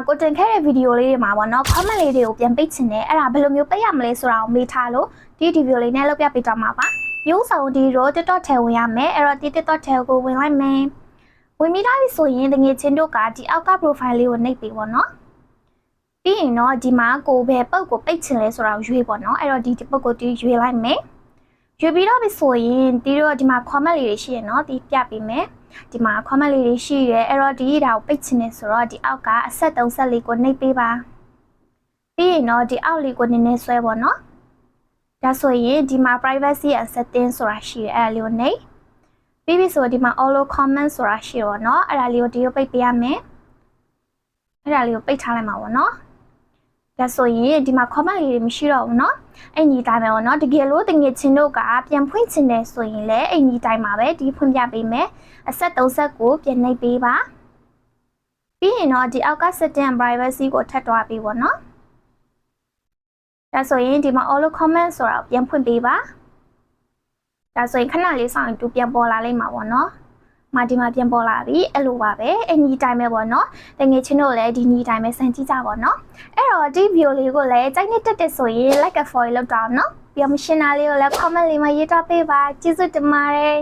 ကိုတင်ခဲ့တဲ့ဗီဒီယိုလေးတွေမှာပေါ့နော် comment လေးတွေကိုပြန်ပိတ်ချင်တယ်အဲ့ဒါဘယ်လိုမျိုးပိတ်ရမလဲဆိုတာကိုမေးထားလို့ဒီဗီဒီယိုလေးနဲ့လုပ်ပြပေးတော့မှာပါရုပ်ဆောင်ဒီ raw TikTok ထဲဝင်ရမယ်အဲ့တော့ဒီ TikTok ထဲကိုဝင်လိုက်မယ်ဝင်ပြီးသားပြီဆိုရင်တကယ်ချင်းတို့ကဒီအောက်က profile လေးကိုနှိပ်ပေးပေါ့နော်ပြီးရင်တော့ဒီမှာကိုပဲပုတ်ကိုပိတ်ချင်လဲဆိုတာကိုရွေးပေါ့နော်အဲ့တော့ဒီပုတ်ကိုဒီရွေးလိုက်မယ်ရွေးပြီးတော့ပြီဆိုရင်ဒီတော့ဒီမှာ comment လေးတွေရှိရနော်ဒီပြပေးမယ်ဒီမှာ comment လေးတွေရှိရဲအဲ့တော့ဒီဒါကိုပိတ်ချင်နေဆိုတော့ဒီအောက်ကအဆက်34ကိုနှိပ်ပေးပါပြီးရင်တော့ဒီအောက်လေးကိုနည်းနည်းဆွဲပေါ့နော်ဒါဆိုရင်ဒီမှာ privacy and setting ဆိုတာရှိရဲအဲ့ဒါလေးကိုနှိပ်ပြီးပြီဆိုဒီမှာ auto comment ဆိုတာရှိရောเนาะအဲ့ဒါလေးကိုဒီကိုပိတ်ပေးရမယ်အဲ့ဒါလေးကိုပိတ်ထားလိုက်မှာပေါ့နော်ဒါဆိုရင်ဒီမှာ comment လေးတွေမရှိတော့ဘူးเนาะအဲ့ဒီတိုင်းပဲပေါ့နော်တကယ်လို့တငယ်ချင်းတို့ကပြန်ဖွင့်ချင်တယ်ဆိုရင်လည်းအဲ့ဒီတိုင်းမှာပဲဒီဖွင့်ပြပေးမယ်အဆက်30ကိုပြန်နှိပ်ပေးပါပြီးရင်တော့ဒီအောက်က setting and privacy ကိုထပ်သွားပေးပေါ့နော်ဒါဆိုရင်ဒီမှာ auto comment ဆိုတာပြန်ဖွင့်ပေးပါဒါဆိုရင်ခဏလေးစောင့်ရင်သူပြန်ပေါ်လာလိမ့်မှာပေါ့နော်ဒီမှာပြန်ပေါ်လာပြီအဲ့လိုပါပဲအဲ့ဒီတိုင်းပဲပေါ့နော်တကယ်ချင်းတို့လည်းဒီနေ့တိုင်းပဲစမ်းကြည့်ကြပါတော့အဲ့တော့ဒီ video လေးကိုလည်းကြိုက်နေတက်ဆိုရင် like and follow လုပ်တော့နော်ပြီးတော့မရှင်းတာလေးကိုလည်း comment လေးမှာရေးထားပေးပါကျေးဇူးတင်ပါတယ်